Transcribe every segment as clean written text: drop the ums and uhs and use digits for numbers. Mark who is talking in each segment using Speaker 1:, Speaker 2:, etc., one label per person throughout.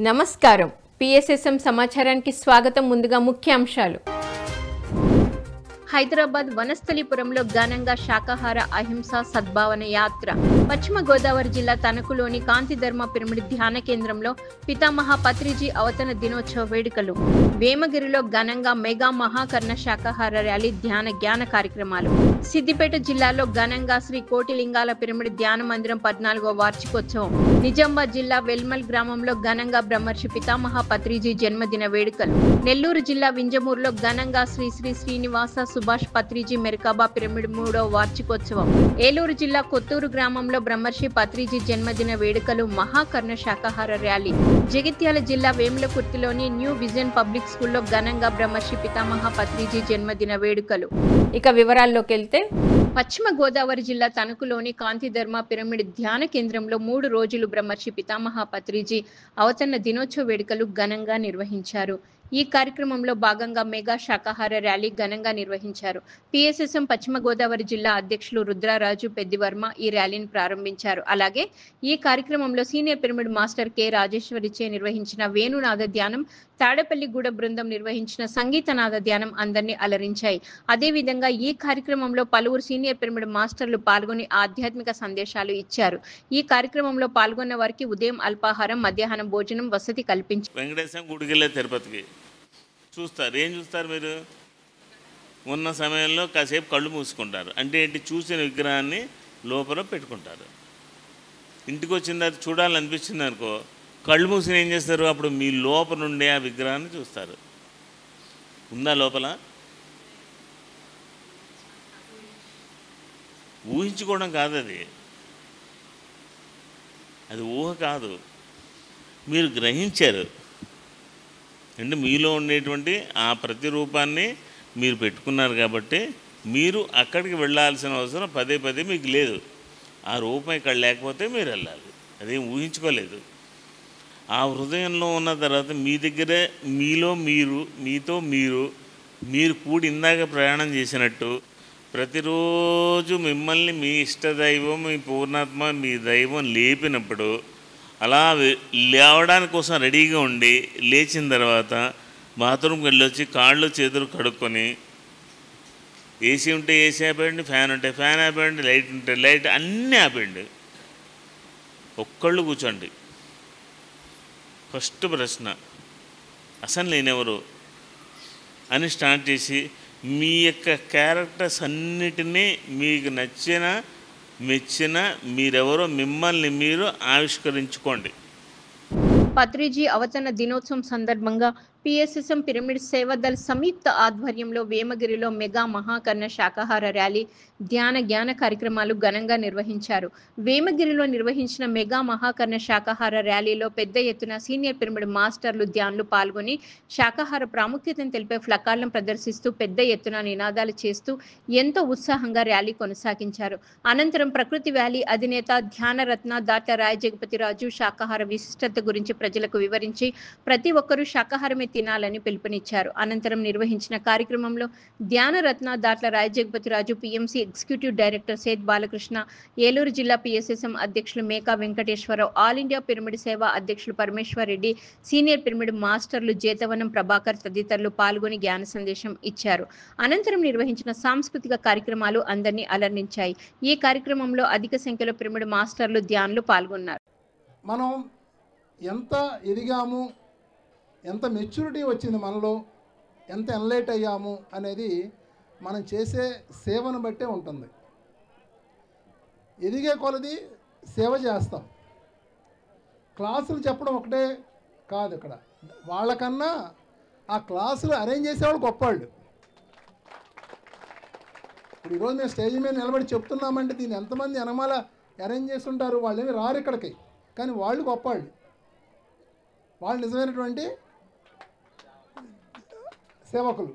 Speaker 1: నమస్కారం పిఎస్ఎస్ఎం సమాచారానికి స్వాగతం. ముందుగా ముఖ్యాంశాలు. హైదరాబాద్ వనస్థలిపురంలో ఘనంగా శాకాహార అహింసా సద్భావన యాత్ర. పశ్చిమ గోదావరి జిల్లా తణుకులోని కాంతిధర్మ పిరమిడ్ ధ్యాన కేంద్రంలో పితామహ పత్రిజీ అవతరణ దినోత్సవ వేడుకలు. వేమగిరిలో ఘనంగా మెగా మహాకర్ణ శాకాహార ర్యాలీ జ్ఞాన కార్యక్రమాలు. సిద్దిపేట జిల్లాలో ఘనంగా శ్రీ కోటిలింగాల పిరమిడ్ ధ్యాన మందిరం 14వ వార్షికోత్సవం. నిజామాబాద్ జిల్లా వెల్మల్ గ్రామంలో ఘనంగా బ్రహ్మర్షి పితామహ పత్రిజీ జన్మదిన వేడుకలు. నెల్లూరు జిల్లా వింజమూరులో ఘనంగా శ్రీ శ్రీనివాస సుభాష్ పత్రిజీ మెర్కాబా పిరమిడ్ 3వ వార్షికోత్సవం. ఏలూరు జిల్లా కొత్తూరు గ్రామంలో బ్రహ్మర్షి పత్రిజీ జన్మదిన వేడుకలు, మహాకర్ణ శాకాహార ర్యాలీ. జగిత్యాల జిల్లా వేములకుర్తిలోని న్యూ విజన్ పబ్లిక్ స్కూల్లో ఘనంగా బ్రహ్మర్షి పితామహ పత్రిజీ జన్మదిన వేడుకలు. ఇక వివరాల్లోకి వెళ్తే, పశ్చిమ గోదావరి జిల్లా తణుకులోని కాంతిధర్మ పిరమిడ్ ధ్యాన కేంద్రంలో 3 రోజులు బ్రహ్మర్షి పితామహ పత్రిజీ అవతరణ దినోత్సవ వేడుకలు ఘనంగా నిర్వహించారు. ఈ కార్యక్రమంలో భాగంగా మెగా శాకాహార ర్యాలీ ఘనంగా నిర్వహించారు. పిఎస్ఎస్ఎం పశ్చిమ గోదావరి జిల్లా అధ్యక్షులు రుద్రరాజు పెద్దివర్మ ఈ ర్యాలీని ప్రారంభించారు. అలాగే ఈ కార్యక్రమంలో సీనియర్ పిరమిడ్ మాస్టర్ కె రాజేశ్వరిచే నిర్వహించిన వేణునాద ధ్యానం, తాడపల్లిగూడ బృందం నిర్వహించిన సంగీతనాద ధ్యానం అందరినీ అలరించాయి. అదేవిధంగా ఈ కార్యక్రమంలో పలువురు సీనియర్ పిరమిడ్ మాస్టర్లు పాల్గొని ఆధ్యాత్మిక సందేశాలు ఇచ్చారు. ఈ కార్యక్రమంలో పాల్గొన్న వారికి ఉదయం అల్పాహారం, మధ్యాహ్నం భోజనం వసతి కల్పించారు.
Speaker 2: వెంకటేశ్వర గుడికి వెళ్ళే తిరుపతికి చూస్తారు. ఏం చూస్తారు? మీరు ఉన్న సమయంలో కాసేపు కళ్ళు మూసుకుంటారు. అంటే ఏంటి? చూసిన విగ్రహాన్ని లోపల పెట్టుకుంటారు. ఇంటికి వచ్చిన తర్వాత చూడాలనిపించింది అనుకో, కళ్ళు మూసిన ఏం చేస్తారు? అప్పుడు మీ లోపల నుండి ఆ విగ్రహాన్ని చూస్తారు. ఉందా లోపల? ఊహించుకోవడం కాదు, అది ఊహ కాదు, మీరు గ్రహించారు. అంటే మీలో ఉండేటువంటి ఆ ప్రతిరూపాన్ని మీరు పెట్టుకున్నారు కాబట్టి మీరు అక్కడికి వెళ్ళాల్సిన అవసరం పదే మీకు లేదు. ఆ రూపం ఇక్కడ లేకపోతే మీరు వెళ్ళాలి. అదేం ఊహించుకోలేదు. ఆ హృదయంలో ఉన్న తర్వాత మీ దగ్గరే మీలో మీతో మీరు కూడి ఇందాక ప్రయాణం చేసినట్టు ప్రతిరోజు మిమ్మల్ని మీ ఇష్టదైవం, మీ పూర్ణాత్మ, మీ దైవం లేపినప్పుడు అలా లేవడానికి కోసం రెడీగా ఉండి లేచిన తర్వాత బాత్రూమ్కి వెళ్ళొచ్చి కాళ్ళు చేతులు కడుక్కొని, ఏసీ ఉంటే ఏసీ ఆపేయండి, ఫ్యాన్ ఉంటే ఫ్యాన్ ఆపేయండి, లైట్ ఉంటే లైట్ అన్నీ ఆపేయండి, ఒక్కళ్ళు కూర్చోండి. ఫస్ట్ ప్రశ్న అసలు నేనెవరు అని స్టార్ట్ చేసి మీ యొక్క క్యారెక్టర్స్ అన్నిటినీ మీకు నచ్చిన మెచ్చిన మీరెవరో మిమ్మల్ని మీరు ఆవిష్కరించుకోండి.
Speaker 1: పత్రిజీ అవతరణ దినోత్సవం సందర్భంగా పిఎస్ఎస్ఎం పిరమిడ్ సేవాదళ్ సంయుక్త ఆధ్వర్యంలో వేమగిరిలో మెగా మహాకర్ణ శాకాహార ర్యాలీ, జ్ఞాన కార్యక్రమాలు ఘనంగా నిర్వహించారు. వేమగిరిలో నిర్వహించిన మెగా మహాకర్ణ శాకాహార ర్యాలీలో పెద్ద ఎత్తున సీనియర్ పిరమిడ్ మాస్టర్లు, ధ్యానులు పాల్గొని శాకాహార ప్రాముఖ్యతను తెలిపే ఫ్లకార్లను ప్రదర్శిస్తూ పెద్ద ఎత్తున నినాదాలు చేస్తూ ఎంతో ఉత్సాహంగా ర్యాలీ కొనసాగించారు. అనంతరం ప్రకృతి వ్యాలీ అధినేత ధ్యానరత్న దాట్ల రాయజగపతిరాజు శాకాహార విశిష్టత గురించి ప్రజలకు వివరించి ప్రతి ఒక్కరూ శాకాహారమే తినాలని పిలుపునిచ్చారు. అనంతరం నిర్వహించిన కార్యక్రమంలో ధ్యానరత్న Datla Rayajagapathiraju, PMC executive director Seth Balakrishna, Eluru జిల్లా పిఎస్ఎస్ఎం అధ్యక్షులు Meka Venkateswararao, all India pyramid Seva అధ్యక్షులు పరమేశ్వర్ రెడ్డి, సీనియర్ పిరమిడ్ మాస్టర్లు జేతవనం ప్రభాకర్ తదితరులు పాల్గొని జ్ఞాన సందేశం ఇచ్చారు. అనంతరం నిర్వహించిన సాంస్కృతిక కార్యక్రమాలు అందరినీ అలరించాయి. ఈ కార్యక్రమంలో అధిక సంఖ్యలో పిరమిడ్ మాస్టర్లు, ధ్యానులు పాల్గొన్నారు.
Speaker 3: మనం ఎంత ఎదిగాము, ఎంత మెచ్యూరిటీ వచ్చింది మనలో, ఎంత ఎన్లైట్ అయ్యాము అనేది మనం చేసే సేవను బట్టే ఉంటుంది. ఎదిగే కొలది సేవ చేస్తాం. క్లాసులు చెప్పడం ఒకటే కాదు, ఇక్కడ వాళ్ళకన్నా ఆ క్లాసులు అరేంజ్ చేసేవాళ్ళు గొప్పవాళ్ళు. ఇప్పుడు ఈరోజు మేము స్టేజ్ మీద నిలబడి చెప్తున్నామంటే దీన్ని ఎంతమంది వెనమాల అరేంజ్ చేసి ఉంటారు, వాళ్ళు ఏమి రారు ఇక్కడికి, కానీ వాళ్ళు గొప్పవాళ్ళు. వాళ్ళు నిజమైనటువంటి సేవకులు.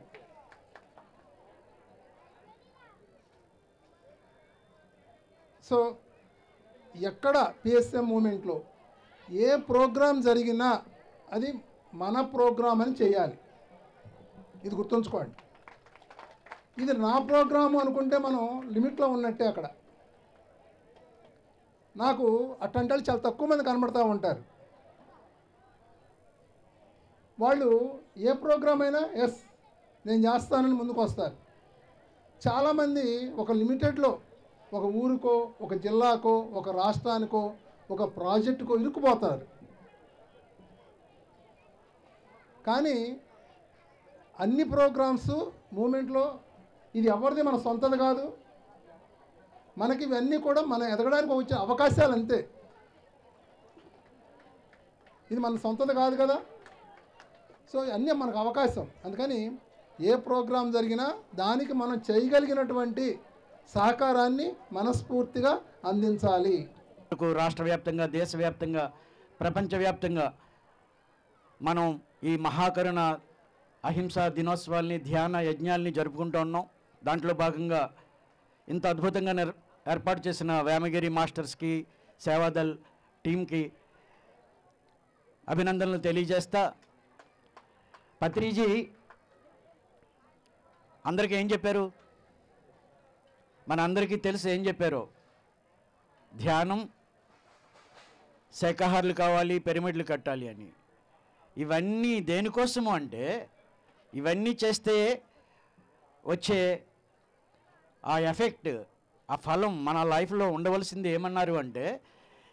Speaker 3: సో ఎక్కడ పిఎస్ఎం మూమెంట్లో ఏ ప్రోగ్రాం జరిగినా అది మన ప్రోగ్రాం అని చేయాలి. ఇది గుర్తుంచుకోండి. ఇది నా ప్రోగ్రాము అనుకుంటే మనం లిమిట్లో ఉన్నట్టే. అక్కడ నాకు అట్టంటే చాలా తక్కువ మంది కనబడుతూ ఉంటారు. వాళ్ళు ఏ ప్రోగ్రామ్ అయినా ఎస్ నేను చేస్తానని ముందుకు వస్తారు. చాలామంది ఒక లిమిటెడ్లో ఒక ఊరికో ఒక జిల్లాకో ఒక రాష్ట్రానికో ఒక ప్రాజెక్టుకో ఇరుక్కుపోతారు. కానీ అన్ని ప్రోగ్రామ్స్ మూమెంట్లో ఇది ఎవరిది మన సొంతది కాదు. మనకి ఇవన్నీ కూడా మనం ఎదగడానికి వచ్చే అవకాశాలు అంతే. ఇది మన సొంతది కాదు కదా. సో అన్నీ మనకు అవకాశం. అందుకని ఏ ప్రోగ్రాం జరిగినా దానికి మనం చేయగలిగినటువంటి సహకారాన్ని మనస్ఫూర్తిగా అందించాలి.
Speaker 4: రాష్ట్ర వ్యాప్తంగా, దేశవ్యాప్తంగా, ప్రపంచవ్యాప్తంగా మనం ఈ మహాకరుణ అహింసా దినోత్సవాల్ని, ధ్యాన యజ్ఞాల్ని జరుపుకుంటూ ఉన్నాం. దాంట్లో భాగంగా ఇంత అద్భుతంగా ఏర్పాటు చేసిన వేమగిరి మాస్టర్స్కి, సేవాదల్ టీంకి అభినందనలు తెలియజేస్తా, పత్రిజీ అందరికీ ఏం చెప్పారు? మన అందరికీ తెలుసు ఏం చెప్పారో. ధ్యానం, శాఖాహారులు కావాలి, పిరమిడ్లు కట్టాలి అని. ఇవన్నీ దేనికోసము అంటే, ఇవన్నీ చేస్తే వచ్చే ఆ ఎఫెక్ట్, ఆ ఫలం మన లైఫ్లో ఉండవలసింది ఏమన్నారు అంటే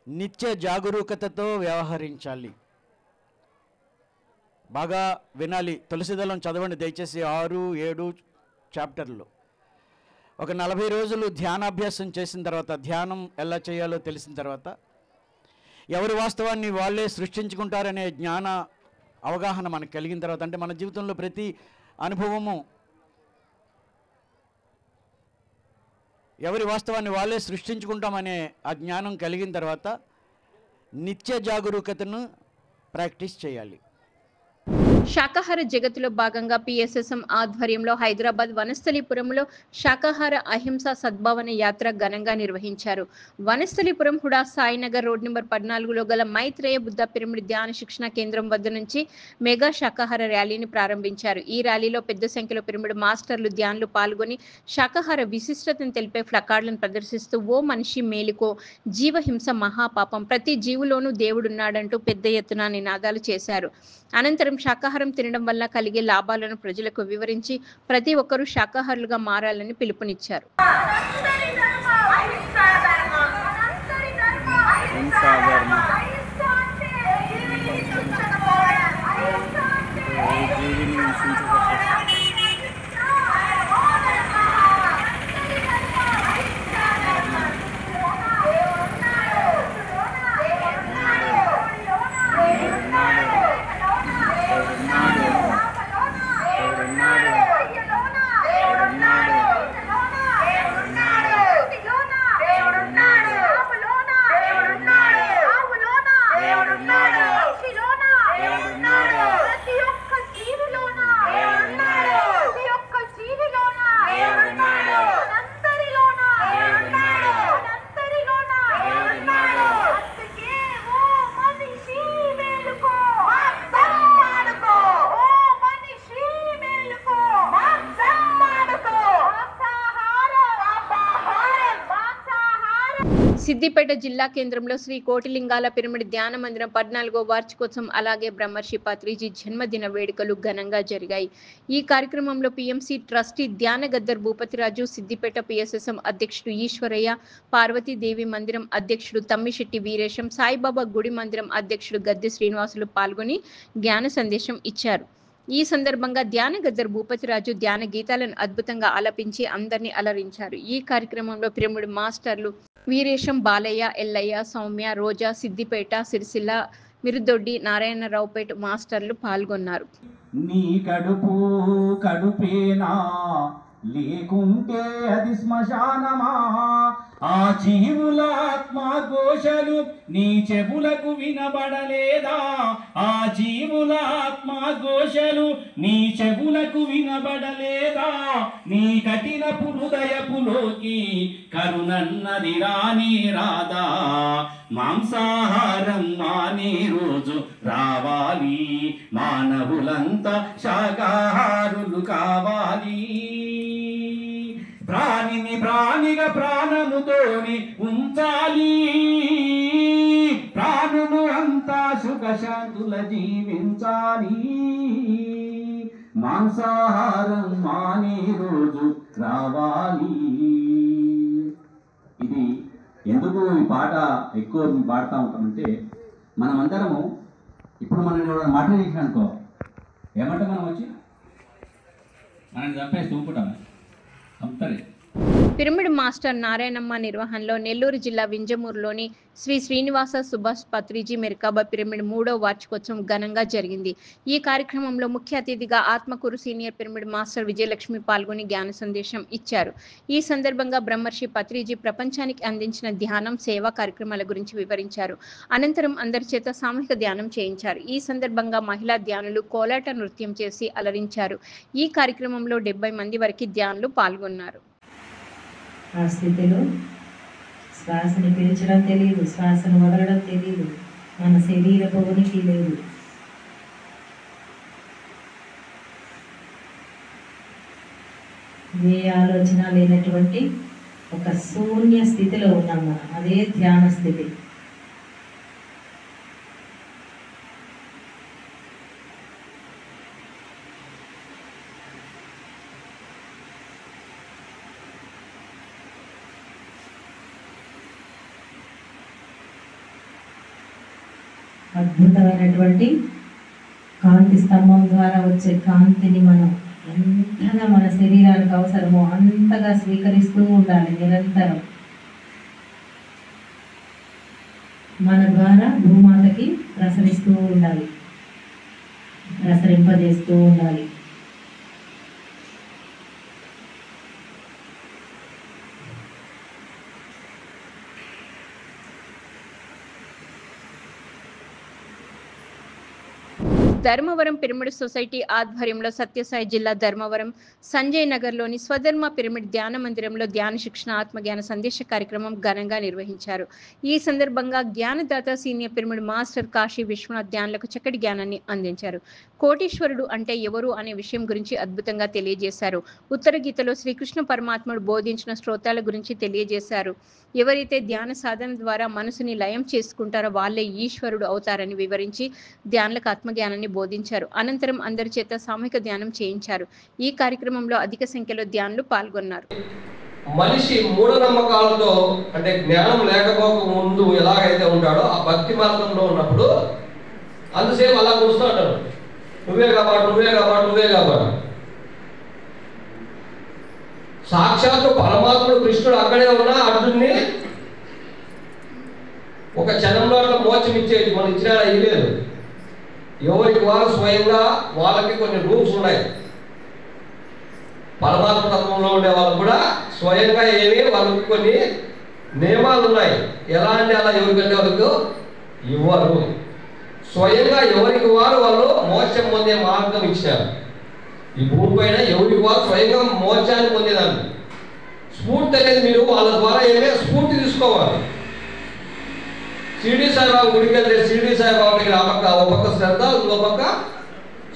Speaker 4: నిత్య జాగరూకతతో వ్యవహరించాలి. బాగా వినాలి, తులసిదళం చదవండి దయచేసి, 6, 7 చాప్టర్లు. ఒక 40 రోజులు ధ్యానాభ్యాసం చేసిన తర్వాత, ధ్యానం ఎలా చేయాలో తెలిసిన తర్వాత, ఎవరి వాస్తవాన్ని వాళ్ళే సృష్టించుకుంటారనే జ్ఞాన అవగాహన మనకు కలిగిన తర్వాత, అంటే మన జీవితంలో ప్రతి అనుభవము ఎవరి వాస్తవాన్ని వాళ్ళే సృష్టించుకుంటామనే ఆ జ్ఞానం కలిగిన తర్వాత నిత్య జాగరూకతను ప్రాక్టీస్ చేయాలి.
Speaker 1: శాకాహార జగత్తులో భాగంగా పిఎస్ఎస్ఎం ఆధ్వర్యంలో హైదరాబాద్ వనస్థలిపురంలో శాకాహార అహింసా సద్భావన యాత్ర ఘనంగా నిర్వహించారు. వనస్థలిపురం హుడా సాయినగర్ రోడ్ నెంబర్ 14లో గల మైత్రేయ బుద్ధ పిరమిడ్ ధ్యాన శిక్షణ కేంద్రం వద్ద నుంచి మెగా శాకాహార ర్యాలీని ప్రారంభించారు. ఈ ర్యాలీలో పెద్ద సంఖ్యలో పిరమిడ్ మాస్టర్లు, ధ్యానులు పాల్గొని శాకాహార విశిష్టతను తెలిపే ఫ్లకార్డులను ప్రదర్శిస్తూ ఓ మనిషి మేలుకో, జీవహింస మహాపాపం, ప్రతి జీవులోనూ దేవుడున్నాడంటూ పెద్ద ఎత్తున నినాదాలు చేశారు. అనంతరం శాకాహారం తినడం వల్ల కలిగే లాభాలను ప్రజలకు వివరించి ప్రతి ఒక్కరూ శాకాహారులుగా మారాలని పిలుపునిచ్చారు. సిద్దిపేట జిల్లా కేంద్రంలో శ్రీ కోటిలింగాల పిరమిడ్ ధ్యాన మందిరం 14వ వార్షికోత్సవం అలాగే బ్రహ్మర్షి పత్రిజీ జన్మదిన వేడుకలు ఘనంగా జరిగాయి. ఈ కార్యక్రమంలో పిఎంసి ట్రస్టీ ధ్యాన గద్దర్ భూపతిరాజు, సిద్దిపేట పిఎస్ఎస్ఎం అధ్యక్షుడు ఈశ్వరయ్య, పార్వతీదేవి మందిరం అధ్యక్షుడు తమ్మిశెట్టి వీరేశం, సాయిబాబా గుడి మందిరం అధ్యక్షుడు గద్దె శ్రీనివాసులు పాల్గొని జ్ఞాన సందేశం ఇచ్చారు. ఈ సందర్భంగా ధ్యాన గద్దర్ భూపతిరాజు ధ్యాన గీతాలను అద్భుతంగా ఆలపించి అందరినీ అలరించారు. ఈ కార్యక్రమంలో పిరమిడ్ మాస్టర్లు వీరేశం, బాలయ్య, ఎల్లయ్య, సౌమ్య, రోజా, సిద్దిపేట, సిరిసిల్ల, మిరుదొడ్డి, నారాయణరావుపేట మాస్టర్లు పాల్గొన్నారు.
Speaker 5: నీ కడుపు కడుపేనా, లేకుంటే అది శ్మశానమా? ఆ జీవుల ఆత్మఘోషలు నీ చెవులకు వినబడలేదా? ఆ జీవుల ఆత్మఘోషలు నీ చెవులకు వినబడలేదా? నీ కఠినపు హృదయపులోకి కరుణన్నది రానే రాదా? మాంసాహారం మానే రోజు రావాలి, మానవులంతా శాకాహారులు కావాలి. ప్రాణిని ప్రాణిగా ప్రాణముతోని ఉంచాలి, ప్రాణులు అంతా సుఖశాంతుల జీవించాలి. మాంసాహారం మాని రోజు రావాలి. ఇది ఎందుకు ఈ పాట ఎక్కువ పాడుతూ ఉంటామంటే, మనమందరము ఇప్పుడు మనం ఎవరైనా మాట చేసిన అనుకో, ఏమంటే మనం వచ్చి మనం చంపేసి ఊపుకుంటాం చంపుతారు.
Speaker 1: పిరమిడ్ మాస్టర్ నారాయణమ్మ నిర్వహణలో నెల్లూరు జిల్లా వింజమూరులోని శ్రీ శ్రీనివాస సుభాష్ పత్రిజీ మెర్కాబా పిరమిడ్ 3వ వార్షికోత్సవం ఘనంగా జరిగింది. ఈ కార్యక్రమంలో ముఖ్య అతిథిగా Atmakur senior pyramid master Vijayalakshmi పాల్గొని జ్ఞాన సందేశం ఇచ్చారు. ఈ సందర్భంగా బ్రహ్మర్షి పత్రిజీ ప్రపంచానికి అందించిన ధ్యానం, సేవా కార్యక్రమాల గురించి వివరించారు. అనంతరం అందరి చేత సామూహిక ధ్యానం చేయించారు. ఈ సందర్భంగా మహిళా ధ్యానులు కోలాట నృత్యం చేసి అలరించారు. ఈ కార్యక్రమంలో 70 మంది వరకు ధ్యానులు పాల్గొన్నారు.
Speaker 6: ఆ స్థితిలో శ్వాసని పీల్చడం తెలియదు, శ్వాసను వదలడం తెలియదు, మన శరీరపు ఉనికి లేదు. ఏ ఆలోచన లేనటువంటి ఒక శూన్య స్థితిలో ఉన్నాం మనం. అదే ధ్యాన స్థితి. అద్భుతమైనటువంటి కాంతి స్తంభం ద్వారా వచ్చే కాంతిని మనం ఎంతగా మన శరీరానికి అవసరమో అంతగా స్వీకరిస్తూ ఉండాలి. నిరంతరం మన ద్వారా భూమాతకి ప్రసరిస్తూ ఉండాలి, ప్రసరింపజేస్తూ ఉండాలి.
Speaker 1: ధర్మవరం పిరమిడ్ సొసైటీ ఆధ్వర్యంలో సత్యసాయి జిల్లా ధర్మవరం సంజయ్ నగర్లోని స్వధర్మ పిరమిడ్ ధ్యాన మందిరంలో ధ్యాన శిక్షణ ఆత్మజ్ఞాన సందేశ కార్యక్రమం ఘనంగా నిర్వహించారు. ఈ సందర్భంగా జ్ఞానదాత senior pyramid master Kashi Vishwanath ధ్యానులకు చక్కటి జ్ఞానాన్ని అందించారు. కోటీశ్వరుడు అంటే ఎవరు అనే విషయం గురించి అద్భుతంగా తెలియజేశారు. ఉత్తర గీతలో శ్రీకృష్ణ పరమాత్ముడు బోధించిన స్తోత్రాల గురించి తెలియజేశారు. ఎవరైతే ధ్యాన సాధన ద్వారా మనసుని లయం చేసుకుంటారో వాళ్ళే ఈశ్వరుడు అవుతారని వివరించి ధ్యానులకు ఆత్మజ్ఞానాన్ని బోధించారు. అనంతరం అందరి చేత సామూహిక ధ్యానం చేయించారు. ఈ కార్యక్రమంలో అధిక సంఖ్యలో ధ్యానులు పాల్గొన్నారు.
Speaker 7: మనిషి మూఢనమ్మకాలతో అంటే జ్ఞానం లేకపోక ముందు ఎలాగైతే ఉంటాడో ఆ భక్తి మార్గంలో ఉన్నప్పుడు అంతసేపు అలా కూర్చుతూ ఉంటాడు. నువ్వే కాపాడు, నువ్వే కాపాడు, నువ్వే కాపాడు. సాక్షాత్తు పరమాత్ముడు కృష్ణుడు అక్కడే ఉన్నా అర్జున్ని ఒక క్షణంలో అట్లా మోచం ఇచ్చేది మనం ఇచ్చినా ఇవ్వలేదు. ఎవరికి వారు స్వయంగా వాళ్ళకి కొన్ని రూల్స్ ఉన్నాయి. పరమాత్మ తత్వంలో ఉండే వాళ్ళు కూడా స్వయంగా ఏమి వాళ్ళకి కొన్ని నియమాలు ఉన్నాయి. ఎలా అంటే అలా ఎవరికంటే వాళ్ళకు ఇవ్వరు. స్వయంగా ఎవరికి వారు వాళ్ళు మోక్షం పొందే మార్గం ఇచ్చారు. ఈ భూమి పైన ఎవరికి వారు స్వయంగా మోక్షాన్ని పొందేదాన్ని స్ఫూర్తి అనేది మీరు వాళ్ళ ద్వారా ఏమే స్ఫూర్తి తీసుకోవాలి. షిరిడి సాయిబాబా గుడికి వెళ్తే షిరిడి సాయిబాబా దగ్గర ఒక పక్క శ్రద్ధ, ఇంకో పక్క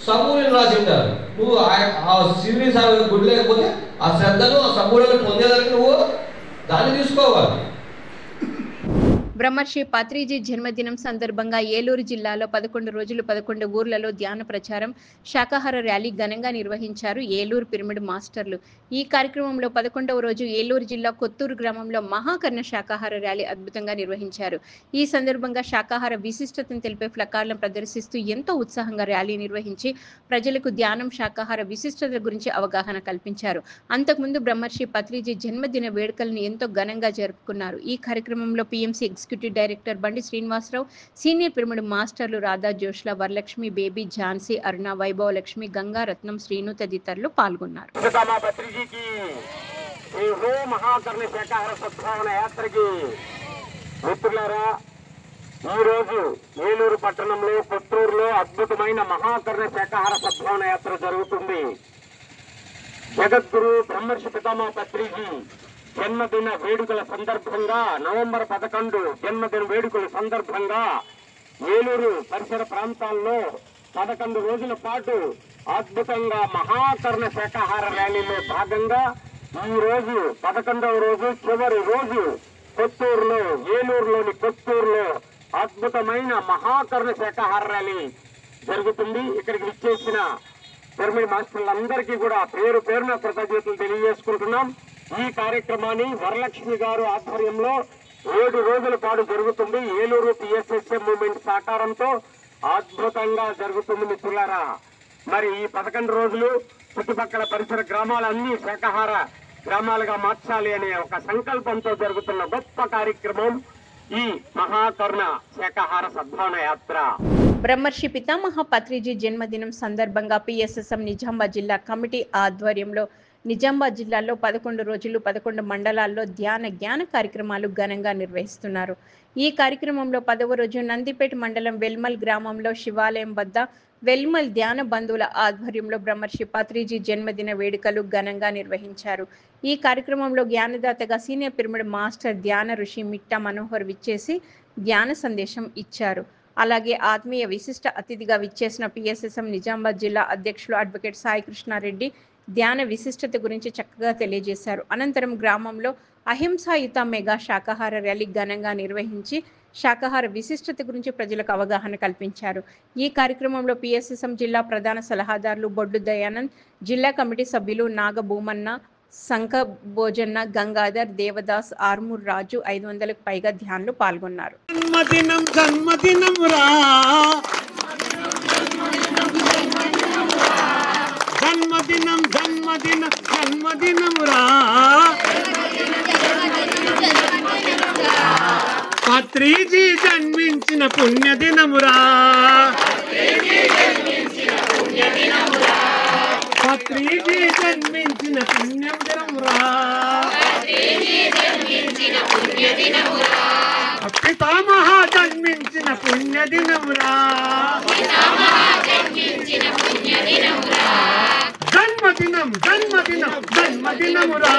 Speaker 7: సమూలని రాసి ఉంటారు. నువ్వు ఆ షిరిడి సాయిబాబా గుడి లేకపోతే ఆ శ్రద్ధను, ఆ సమూలను పొందేదానికి నువ్వు దాన్ని తీసుకోవాలి.
Speaker 1: బ్రహ్మర్షి పత్రిజీ జన్మదినం సందర్భంగా ఏలూరు జిల్లాలో 11 రోజులు 11 ఊర్లలో ధ్యాన ప్రచారం, శాకాహార ర్యాలీ ఘనంగా నిర్వహించారు ఏలూరు పిరమిడ్ మాస్టర్లు. ఈ కార్యక్రమంలో 11వ రోజు ఏలూరు జిల్లా కొత్తూరు గ్రామంలో మహాకర్ణ శాకాహార ర్యాలీ అద్భుతంగా నిర్వహించారు. ఈ సందర్భంగా శాకాహార విశిష్టతను తెలిపే ఫ్లకార్లను ప్రదర్శిస్తూ ఎంతో ఉత్సాహంగా ర్యాలీ నిర్వహించి ప్రజలకు ధ్యానం, శాకాహార విశిష్టత గురించి అవగాహన కల్పించారు. అంతకుముందు బ్రహ్మర్షి పత్రిజీ జన్మదిన వేడుకలను ఎంతో ఘనంగా జరుపుకున్నారు. ఈ కార్యక్రమంలో పిఎంసి ఎగ్జిక్యూటివ్ డైరెక్టర్ బండి శ్రీనివాసరావు, సీనియర్ పిరమిడ్ మాస్టర్లు రాధా జోష్ల, వరలక్ష్మి, బేబీ, ఝాన్సీ, అరుణ, వైభవలక్ష్మి, గంగారత్నం, శ్రీను తదితరులు పాల్గొన్నారు.
Speaker 8: ఈరోజు ఏలూరు పట్టణంలో కొత్తూరులో అద్భుతమైన మహాకర్ణ శాకాహార సద్భావన యాత్ర జరుగుతుంది. జగద్గురు బ్రహ్మర్షి పితామహ పత్రిజీ జన్మదిన వేడుకల సందర్భంగా నవంబర్ 11 జన్మదిన వేడుకల సందర్భంగా ఏలూరు పరిసర ప్రాంతాల్లో 11 రోజుల పాటు అద్భుతంగా మహాకర్ణ శాకాహార ర్యాలీలో భాగంగా ఈ రోజు 11వ రోజు చివరి రోజు కొత్తూరులో, ఏలూరులోని కొత్తూరులో అద్భుతమైన మహాకర్ణ శాకాహార ర్యాలీ జరుగుతుంది. ఇక్కడికి విచ్చేసిన పిరమిడ్ మాస్టర్లందరికీ కూడా పేరు పేరున కృతజ్ఞతలు తెలియజేసుకుంటున్నాం. ఈ కార్యక్రమాన్ని వరలక్ష్మి గారు ఆధ్వర్యంలో 7 రోజుల పాటు జరుగుతుంది. ఏలూరు PSSM మూవ్మెంట్ సహకారంతో అద్భుతంగా జరుగుతుంది మిత్రులారా. మరి ఈ 11 రోజులు చుట్టుపక్కల పరిసర గ్రామాలన్నీ శాకాహార గ్రామాలుగా మార్చాలి అనే ఒక సంకల్పంతో జరుగుతున్న గొప్ప కార్యక్రమం ఈ మహాకరుణ శాకాహార సద్భావన యాత్ర.
Speaker 1: బ్రహ్మర్షి పితామహ పత్రిజీ జన్మదినం సందర్భంగా PSSM నిజామాబాద్ జిల్లా కమిటీ ఆధ్వర్యంలో నిజామాబాద్ జిల్లాలో 11 రోజులు 11 మండలాల్లో జ్ఞాన కార్యక్రమాలు ఘనంగా నిర్వహిస్తున్నారు. ఈ కార్యక్రమంలో 10వ రోజు నందిపేట మండలం వెల్మల్ గ్రామంలో శివాలయం వద్ద వెల్మల్ ధ్యాన బంధువుల ఆధ్వర్యంలో బ్రహ్మర్షి పత్రిజీ జన్మదిన వేడుకలు ఘనంగా నిర్వహించారు. ఈ కార్యక్రమంలో జ్ఞానదాతగా సీనియర్ పిరమిడ్ మాస్టర్ ధ్యాన ఋషి మిట్టా మనోహర్ విచ్చేసి ధ్యాన సందేశం ఇచ్చారు. అలాగే ఆత్మీయ విశిష్ట అతిథిగా విచ్చేసిన PSSM నిజామాబాద్ జిల్లా అధ్యక్షులు అడ్వకేట్ సాయి కృష్ణారెడ్డి ధ్యాన విశిష్టత గురించి చక్కగా తెలియజేశారు. అనంతరం గ్రామంలో అహింసాయుత మెగా శాకాహార ర్యాలీ ఘనంగా నిర్వహించి శాకాహార విశిష్టత గురించి ప్రజలకు అవగాహన కల్పించారు. ఈ కార్యక్రమంలో PSSM జిల్లా ప్రధాన సలహాదారులు బొడ్డు దయానంద్, జిల్లా కమిటీ సభ్యులు నాగభూమన్న, సంక భోజన్న, గంగాధర్, దేవదాస్, ఆర్మూర్ రాజు 500కు పైగా ధ్యానులు పాల్గొన్నారు.
Speaker 9: పత్రిజీ జన్మించిన పుణ్యదినమురా, పత్రిజీ జన్మించిన పుణ్యదినమురా, పితామహ జన్మించిన పుణ్యదినమురా, జన్మదినం జన్మదినం జన్మదినమురా,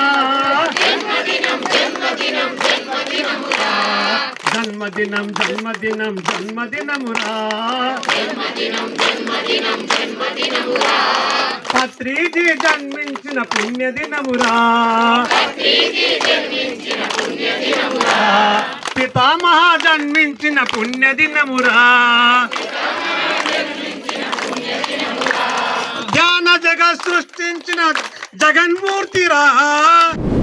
Speaker 9: జన్మదినం జన్మదినం జన్మదినమురా, పత్రిజీ జన్మించిన పుణ్యదినమురా, పితామహ జన్మించిన పుణ్యదినమురా, ధ్యాన జగత్ సృష్టించిన జగన్మూర్తిరా.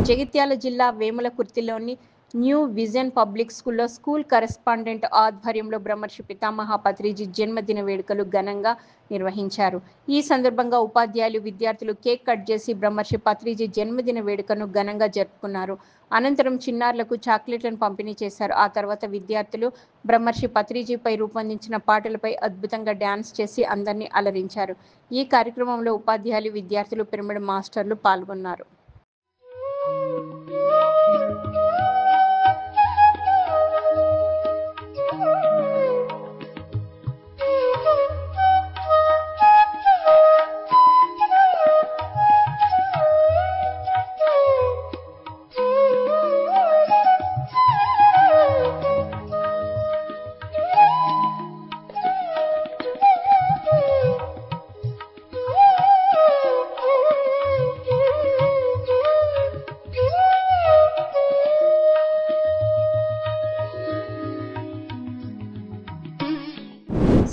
Speaker 1: జగిత్యాల జిల్లా వేములకుర్తిలోని న్యూ విజన్ పబ్లిక్ స్కూల్లో స్కూల్ కరెస్పాండెంట్ ఆధ్వర్యంలో బ్రహ్మర్షి పితామహ పత్రిజీ జన్మదిన వేడుకలు ఘనంగా నిర్వహించారు. ఈ సందర్భంగా ఉపాధ్యాయులు, విద్యార్థులు కేక్ కట్ చేసి బ్రహ్మర్షి పత్రిజీ జన్మదిన వేడుకను ఘనంగా జరుపుకున్నారు. అనంతరం చిన్నారులకు చాక్లెట్లను పంపిణీ చేశారు. ఆ తర్వాత విద్యార్థులు బ్రహ్మర్షి పత్రిజీపై రూపొందించిన పాటలపై అద్భుతంగా డ్యాన్స్ చేసి అందరినీ అలరించారు. ఈ కార్యక్రమంలో ఉపాధ్యాయులు, విద్యార్థులు, పిరమిడ్ మాస్టర్లు పాల్గొన్నారు.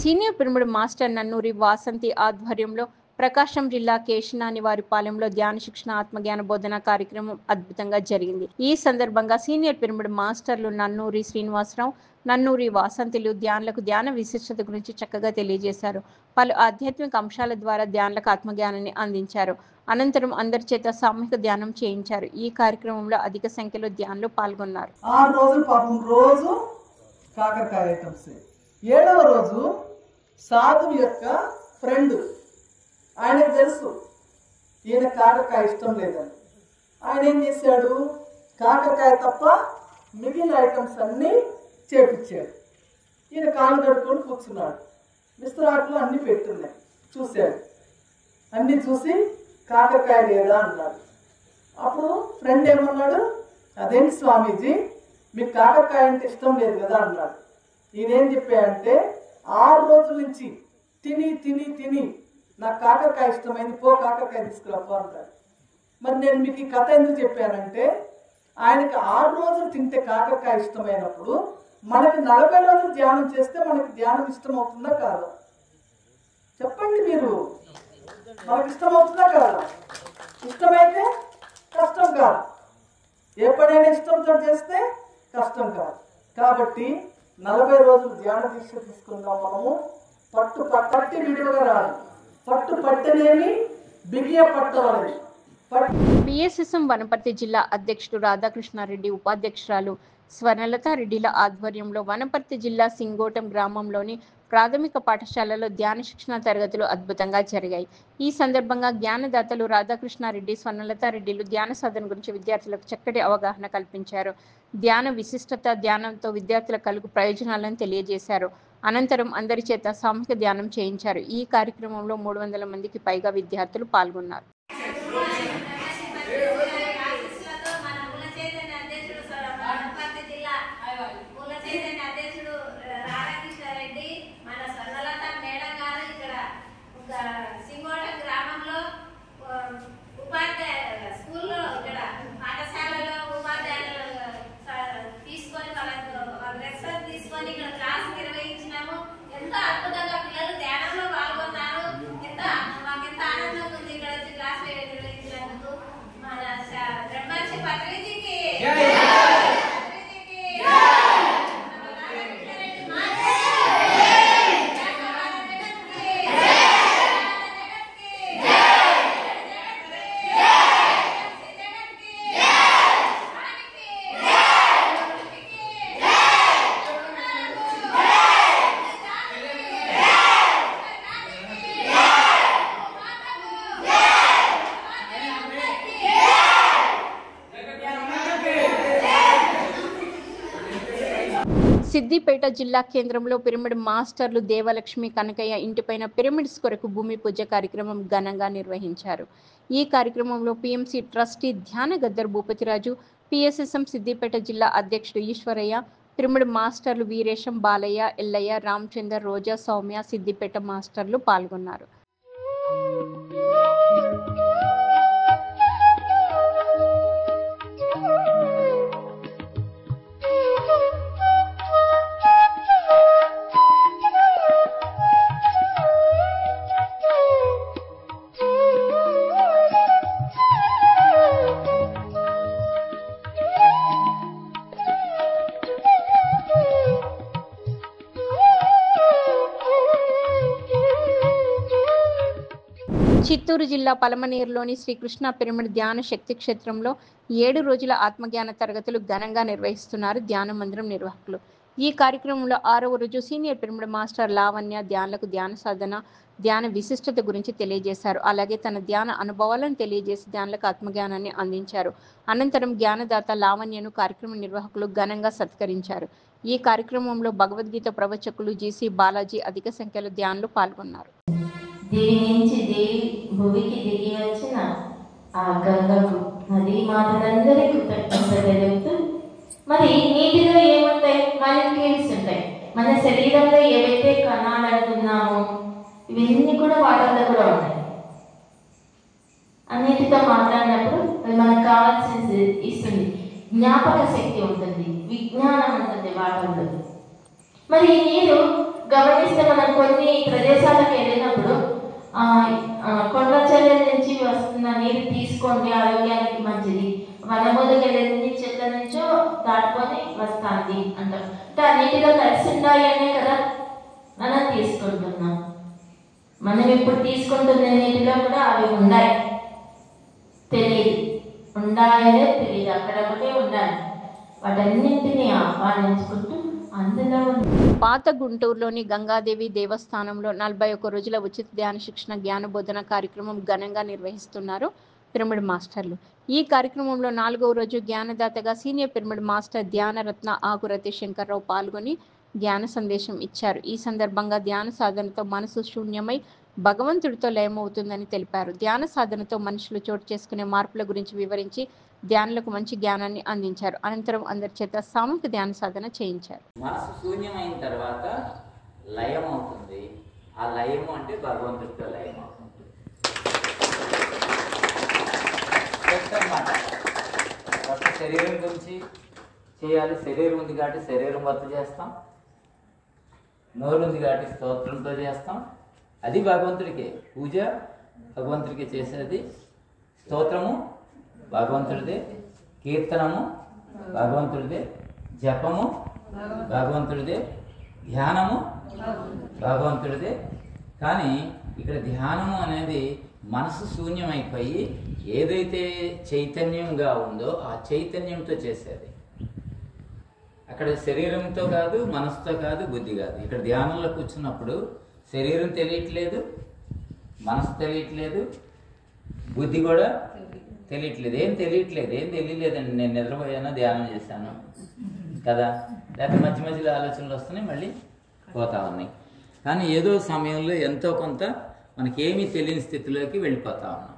Speaker 1: Senior pyramid master Nannuri Vasanthi ఆధ్వర్యంలో ప్రకాశం జిల్లా కేశినానివారిపాలెంలో ధ్యాన శిక్షణ ఆత్మజ్ఞాన బోధన కార్యక్రమం అద్భుతంగా జరిగింది. ఈ సందర్భంగా సీనియర్ పిరమిడ్ మాస్టర్లు నన్నూరి శ్రీనివాసరావు, నన్నూరి వాసంతిలు ధ్యానులకు ధ్యాన విశిష్టత గురించి చక్కగా తెలియజేశారు. పలు ఆధ్యాత్మిక అంశాల ద్వారా ధ్యానులకు ఆత్మజ్ఞానాన్ని అందించారు. అనంతరం అందరి చేత సామూహిక ధ్యానం చేయించారు. ఈ కార్యక్రమంలో అధిక సంఖ్యలో ధ్యానులు పాల్గొన్నారు.
Speaker 10: 6 రోజులు పాపం రోజు కాకరకాయ ఐటమ్స్. 7వ రోజు సాధువు యొక్క ఫ్రెండ్, ఆయనకు తెలుసు ఈయన కాకరకాయ ఇష్టం లేదని. ఆయన ఏం చేశాడు, కాకరకాయ తప్ప మిగిలిన ఐటమ్స్ అన్నీ చేపించాడు. ఈయన కాళ్ళు కడుక్కొని కూర్చున్నాడు. విస్తరాకులు అన్నీ పెట్టున్నాయి. చూశాడు, అన్నీ చూసి కాకరకాయ లేదా అన్నాడు. అప్పుడు ఫ్రెండ్ ఏమన్నాడు, అదేంటి స్వామీజీ మీకు కాకరకాయ అంటే ఇష్టం లేదు కదా అన్నాడు. ఈయనేం చెప్పాడంటే 6 రోజుల నుంచి తిని తిని తిని నాకు కాకరకాయ ఇష్టమైంది, పో కాకరకాయ తీసుకురాపో అంటాడు. మరి నేను మీకు ఈ కథ ఎందుకు చెప్పానంటే, ఆయనకి 6 రోజులు తింటే కాకరకాయ ఇష్టమైనప్పుడు మనకి 40 రోజులు ధ్యానం చేస్తే మనకి ధ్యానం ఇష్టం అవుతుందా కాదా? చెప్పండి మీరు. మనకి ఇష్టం అవుతుందా కదా? ఇష్టమైతే కష్టం కాదు. ఎప్పుడైనా ఇష్టంతో చేస్తే కష్టం కాదు. కాబట్టి 40 రోజులు ధ్యాన దీక్ష తీసుకుందాం. మనము పట్టి విడుదల రాదు. పట్టు పట్టనేమి బిగియ పట్టం అనేది.
Speaker 1: పిఎస్ఎస్ఎం వనపర్తి జిల్లా అధ్యక్షుడు రాధాకృష్ణారెడ్డి, ఉపాధ్యక్షురాలు స్వర్ణలతారెడ్డిల ఆధ్వర్యంలో వనపర్తి జిల్లా సింగోటం గ్రామంలోని ప్రాథమిక పాఠశాలలో ధ్యాన శిక్షణ తరగతులు అద్భుతంగా జరిగాయి. ఈ సందర్భంగా జ్ఞానదాతలు రాధాకృష్ణారెడ్డి, స్వర్ణలతారెడ్డిలు ధ్యాన సాధన గురించి విద్యార్థులకు చక్కటి అవగాహన కల్పించారు. ధ్యాన విశిష్టత, ధ్యానంతో విద్యార్థుల కలుగు ప్రయోజనాలను తెలియజేశారు. అనంతరం అందరి చేత సామూహిక ధ్యానం చేయించారు. ఈ కార్యక్రమంలో 300 మందికి పైగా విద్యార్థులు పాల్గొన్నారు. సిద్దిపేట జిల్లా కేంద్రంలో పిరమిడ్ మాస్టర్లు దేవలక్ష్మి కనకయ్య ఇంటిపైన పిరమిడ్స్ కొరకు భూమి పూజ కార్యక్రమం ఘనంగా నిర్వహించారు. ఈ కార్యక్రమంలో పిఎంసి ట్రస్టీ ధ్యాన గద్దర్ భూపతిరాజు, పిఎస్ఎస్ఎం సిద్దిపేట జిల్లా అధ్యక్షుడు ఈశ్వరయ్య, పిరమిడ్ మాస్టర్లు వీరేశం, బాలయ్య, ఎల్లయ్య, రామచందర్, రోజా, సౌమ్య, సిద్దిపేట మాస్టర్లు పాల్గొన్నారు. చిత్తూరు జిల్లా పలమనేరులోని శ్రీకృష్ణ పిరమిడ్ ధ్యాన శక్తి క్షేత్రంలో 7 రోజుల ఆత్మజ్ఞాన తరగతులు ఘనంగా నిర్వహిస్తున్నారు ధ్యాన మందిరం నిర్వాహకులు. ఈ కార్యక్రమంలో 6వ రోజు సీనియర్ పిరమిడ్ మాస్టర్ లావణ్య ధ్యానులకు ధ్యాన సాధన, ధ్యాన విశిష్టత గురించి తెలియజేశారు. అలాగే తన ధ్యాన అనుభవాలను తెలియజేసి ధ్యానులకు ఆత్మజ్ఞానాన్ని అందించారు. అనంతరం జ్ఞానదాత లావణ్యను కార్యక్రమ నిర్వాహకులు ఘనంగా సత్కరించారు. ఈ కార్యక్రమంలో భగవద్గీత ప్రవచకులు జీసీ బాలాజీ అధిక సంఖ్యలో ధ్యానులు పాల్గొన్నారు.
Speaker 11: దేవి నుంచి దేవి భూమికి దిగి వచ్చిన ఆ గంగకు నది మాటలందరికీ కృతజ్ఞత చెబుతూ, మరి నీటిలో ఏముంటాయి? మాలిక్యూల్స్ ఉంటాయి. మన శరీరంలో ఏవైతే కణాలు అంటున్నామో ఇవన్నీ కూడా వాటర్లో కూడా ఉంటాయి. అన్నిటితో మాట్లాడినప్పుడు అది మనకు కావాల్సింది ఇస్తుంది. జ్ఞాపక శక్తి ఉంటుంది, విజ్ఞానం ఉంటుంది వాటర్లో. మరి నీరు గమనిస్తే మనం కొన్ని ప్రదేశాలకు వెళ్ళినప్పుడు కొండ చర్యల నుంచి వస్తున్న నీరు తీసుకోండి, ఆరోగ్యానికి మంచిది. వనమూలకి వెళ్ళింది చెట్ల నుంచో దాటుకొని వస్తుంది అంటాం. అంటే ఆ నీటిలో కలిసి ఉండాలి అనే కదా మనం తీసుకుంటున్నాం. మనం ఇప్పుడు తీసుకుంటున్న నీటిలో కూడా అవి ఉన్నాయి, తెలియదు, ఉండాలనే తెలియదు, అక్కడొకటే ఉండాలి. వాటన్నింటినీ ఆహ్వానించుకుంటూ అందులో
Speaker 1: పాత గుంటూరులోని గంగాదేవి దేవస్థానంలో 41 రోజుల ఉచిత ధ్యాన శిక్షణ జ్ఞాన బోధన కార్యక్రమం ఘనంగా నిర్వహిస్తున్నారు పిరమిడ్ మాస్టర్లు. ఈ కార్యక్రమంలో 4వ రోజు జ్ఞానదాతగా senior pyramid master Dhyanaratna ఆకురతి Shankarrao పాల్గొని ధ్యాన సందేశం ఇచ్చారు. ఈ సందర్భంగా ధ్యాన సాధనతో మనసు శూన్యమై భగవంతుడితో లయమవుతుందని తెలిపారు. ధ్యాన సాధనతో మనుషులు చోటు చేసుకునే మార్పుల గురించి వివరించి ధ్యానులకు మంచి జ్ఞానాన్ని అందించారు. అనంతరం అందరి చేత సామూహిక ధ్యాన సాధన చేయించారు.
Speaker 12: మనసు శూన్యమైన తర్వాత లయం అవుతుంది. ఆ లయము అంటే భగవంతుడితో లయం అవుతుంది అన్నమాట. ఫస్ట్ శరీరం గురించి చేయాలి. శరీరం ఉంది కాబట్టి శరీరం వర్త చేస్తాం. నోరు ఉంది కాబట్టి స్తోత్రంతో చేస్తాం. అది భగవంతుడికే పూజ. భగవంతుడికి చేసేది స్తోత్రము భగవంతుడిదే, కీర్తనము భగవంతుడిదే, జపము భగవంతుడిదే, ధ్యానము భగవంతుడిదే. కానీ ఇక్కడ ధ్యానము అనేది మనసు శూన్యమైపోయి ఏదైతే చైతన్యంగా ఉందో ఆ చైతన్యంతో చేసేది. అక్కడ శరీరంతో కాదు, మనసుతో కాదు, బుద్ధి కాదు. ఇక్కడ ధ్యానంలో కూర్చున్నప్పుడు శరీరం తెలియట్లేదు, మనసు తెలియట్లేదు, బుద్ధి కూడా తెలియట్లేదు. ఏం తెలియలేదండి. నేను నిద్రపోయాను, ధ్యానం చేశాను కదా, లేకపోతే మధ్య మధ్యలో ఆలోచనలు వస్తున్నాయి, మళ్ళీ పోతా ఉన్నాయి. కానీ ఏదో సమయంలో ఎంతో కొంత మనకేమీ తెలియని స్థితిలోకి వెళ్ళిపోతా ఉన్నాం.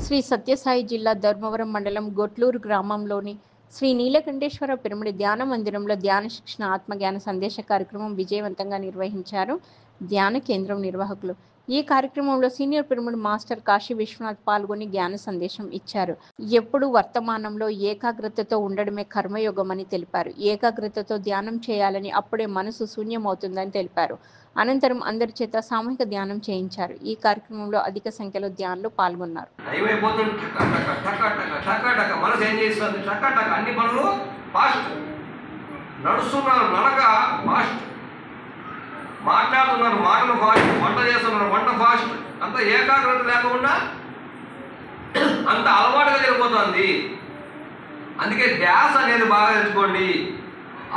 Speaker 1: శ్రీ సత్యసాయి జిల్లా ధర్మవరం మండలం గొట్లూరు గ్రామంలోని శ్రీ నీలకంఠేశ్వర పిరమిడ్ ధ్యాన మందిరంలో ధ్యాన శిక్షణ ఆత్మజ్ఞాన సందేశ కార్యక్రమం విజయవంతంగా నిర్వహించారు ధ్యాన కేంద్రం నిర్వాహకులు. ఈ కార్యక్రమంలో senior pyramid master Kashi Vishwanath పాల్గొని జ్ఞాన సందేశం ఇచ్చారు. ఎప్పుడు వర్తమానంలో ఏకాగ్రతతో ఉండడమే కర్మయోగమని తెలిపారు. ఏకాగ్రతతో ధ్యానం చేయాలని, అప్పుడే మనసు శూన్యమవుతుందని తెలిపారు. అనంతరం అందరి చేత సామూహిక ధ్యానం చేయించారు. ఈ కార్యక్రమంలో అధిక సంఖ్యలో ధ్యానులు పాల్గొన్నారు.
Speaker 7: మనసు ఏం చేస్తుంది? అన్ని పనులు ఫాస్ట్ నడుస్తున్నారు, నడక ఫాస్ట్, మాట్లాడుతున్నారు, మాటలు ఫాస్ట్, వంట చేస్తున్నారు, వంట ఫాస్ట్. అంత ఏకాగ్రత లేకుండా అంత అలవాటుగా జరిగిపోతుంది. అందుకే ధ్యాస అనేది బాగా తెచ్చుకోండి.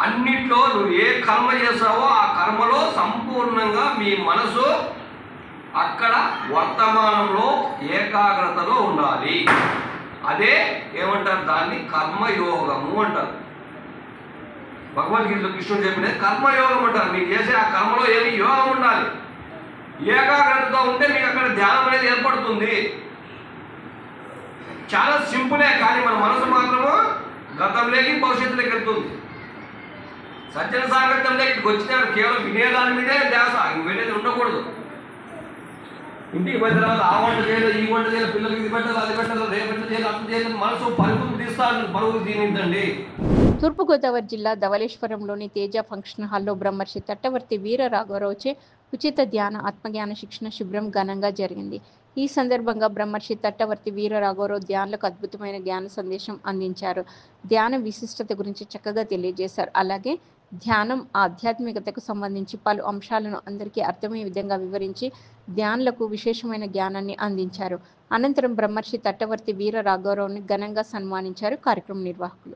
Speaker 7: అన్నిట్లో నువ్వు ఏ కర్మ చేసావో ఆ కర్మలో సంపూర్ణంగా మీ మనసు అక్కడ వర్తమానంలో ఏకాగ్రతలో ఉండాలి. అదే ఏమంటారు? దాన్ని కర్మయోగము అంటారు. భగవద్గీతలో కృష్ణుడు చెప్పినది కర్మయోగం అంటారు. మీకు చేసే ఆ కర్మలో ఏమి యోగం ఉండాలి. ఏకాగ్రతతో ఉంటే మీకు అక్కడ ధ్యానం అనేది ఏర్పడుతుంది. చాలా సింపులే, కానీ మన మనసు మాత్రము గతంలోకి భవిష్యత్తులోకి వెళ్తుంది. సజ్జన సాంగత్యంలోకి ఇక్కడికి వచ్చినారు, కేవలం వినేదాని మీదే ధ్యాస, వినేది ఉండకూడదు. ఇంటికి పోయిన తర్వాత ఆ వంట చేయాలి, ఈ వంట చేయాలి, పిల్లలకి ఇది పెట్టాలి, అది పెట్టాలి, రేపటి చేయాలి, అర్థం చేయాలి, మనసు పరుగులు తీస్తాను, పరుగులు తినిద్దండి.
Speaker 1: తూర్పుగోదావరి జిల్లా ధవళేశ్వరంలోని తేజ ఫంక్షన్ హాల్లో బ్రహ్మర్షి తట్టవర్తి వీర రాఘవరావుచే ఉచిత ధ్యాన ఆత్మజ్ఞాన శిక్షణ శిబిరం ఘనంగా జరిగింది. ఈ సందర్భంగా బ్రహ్మర్షి తట్టవర్తి వీర రాఘవరావు ధ్యానులకు అద్భుతమైన జ్ఞాన సందేశం అందించారు. ధ్యాన విశిష్టత గురించి చక్కగా తెలియజేశారు. అలాగే ధ్యానం ఆధ్యాత్మికతకు సంబంధించి పలు అంశాలను అందరికీ అర్థమయ్యే విధంగా వివరించి ధ్యానులకు విశేషమైన జ్ఞానాన్ని అందించారు. అనంతరం బ్రహ్మర్షి తట్టవర్తి వీర రాఘవరావుని ఘనంగా సన్మానించారు కార్యక్రమ నిర్వాహకులు.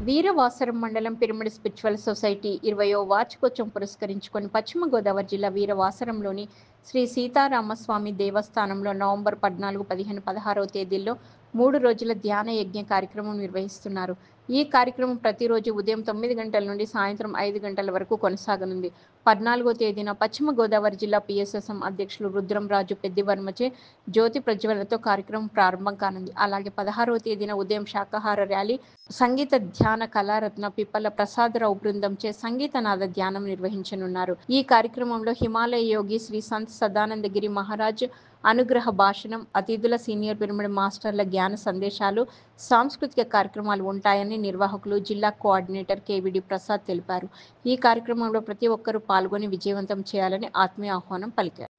Speaker 1: వీరవాసరం మండలం పిరమిడ్ స్పిరిచువల్ సొసైటీ 20వ వార్షికోత్సవం పురస్కరించుకొని పశ్చిమ గోదావరి జిల్లా వీరవాసరంలోని శ్రీ సీతారామస్వామి దేవస్థానంలో నవంబర్ 14, 15, 16వ తేదీల్లో 3 రోజుల ధ్యాన యజ్ఞ కార్యక్రమం నిర్వహిస్తున్నారు. ఈ కార్యక్రమం ప్రతిరోజు ఉదయం 9 గంటల నుండి సాయంత్రం 5 గంటల వరకు కొనసాగనుంది. 14వ తేదీన పశ్చిమ గోదావరి జిల్లా పిఎస్ఎస్ఎం అధ్యక్షులు రుద్రంరాజు పెద్దివర్మచే జ్యోతి ప్రజ్వలనతో కార్యక్రమం ప్రారంభం కానుంది. అలాగే 16వ తేదీన ఉదయం శాకాహార ర్యాలీ, సంగీత ధ్యాన కళారత్న పిప్పల ప్రసాదరావు బృందంచే సంగీతనాద ధ్యానం నిర్వహించనున్నారు. ఈ కార్యక్రమంలో హిమాలయ యోగి శ్రీ సంత్ సదానందగిరి మహారాజ్ అనుగ్రహ భాషణం, అతిథుల సీనియర్ పిరమిడ్ మాస్టర్ల జ్ఞాన సందేశాలు, సాంస్కృతిక కార్యక్రమాలు ఉంటాయని నిర్వాహకులు జిల్లా కోఆర్డినేటర్ కేవిడి ప్రసాద్ తెలిపారు. ఈ కార్యక్రమంలో ప్రతి ఒక్కరూ పాల్గొని విజయవంతం చేయాలని ఆత్మీయ ఆహ్వానం పలికారు.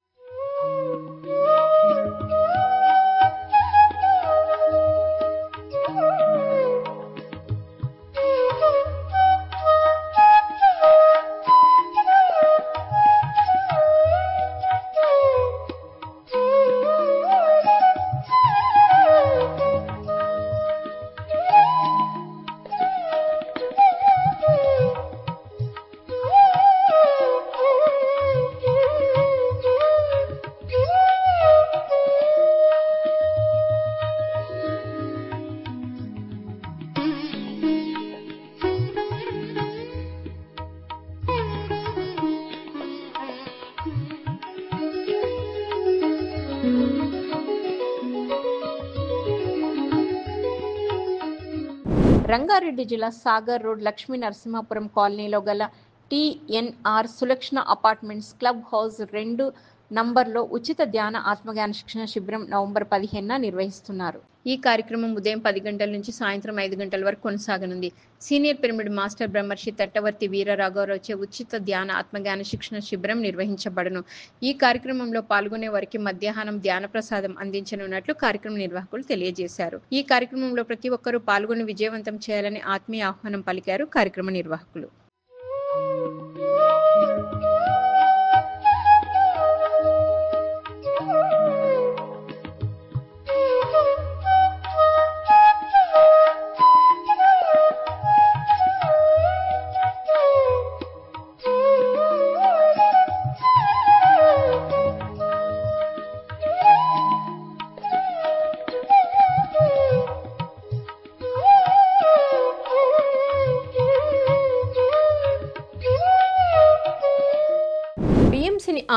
Speaker 1: రంగారెడ్డి జిల్లా సాగర్ రోడ్ లక్ష్మీ నరసింహాపురం కాలనీలో గల TNR Sulakshana apartments club house 2 నంబర్లో ఉచిత ధ్యాన ఆత్మజ్ఞాన శిక్షణ శిబిరం నవంబర్ 15న నిర్వహిస్తున్నారు. ఈ కార్యక్రమం ఉదయం 10 గంటల నుంచి సాయంత్రం 5 గంటల వరకు కొనసాగనుంది. సీనియర్ పిరమిడ్ మాస్టర్ బ్రహ్మర్షి తట్టవర్తి వీరరాఘవరావుచే ఉచిత ధ్యాన ఆత్మజ్ఞాన శిక్షణ శిబిరం నిర్వహించబడును. ఈ కార్యక్రమంలో పాల్గొనే వారికి మధ్యాహ్నం ధ్యాన ప్రసాదం అందించనున్నట్లు కార్యక్రమ నిర్వాహకులు తెలియజేశారు. ఈ కార్యక్రమంలో ప్రతి ఒక్కరూ పాల్గొని విజయవంతం చేయాలని ఆత్మీయ ఆహ్వానం పలికారు కార్యక్రమ నిర్వాహకులు.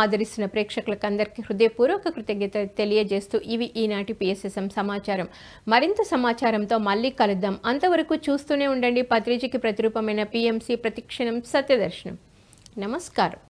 Speaker 1: ఆదరిస్తున్న ప్రేక్షకులకు అందరికీ హృదయపూర్వక కృతజ్ఞతలు తెలియజేస్తూ ఇవి ఈనాటి PSSM సమాచారం. మరింత సమాచారంతో మళ్ళీ కలుద్దాం. అంతవరకు చూస్తూనే ఉండండి పత్రిజీకి ప్రతిరూపమైన PMC ప్రతిక్షణం సత్యదర్శనం. నమస్కారం.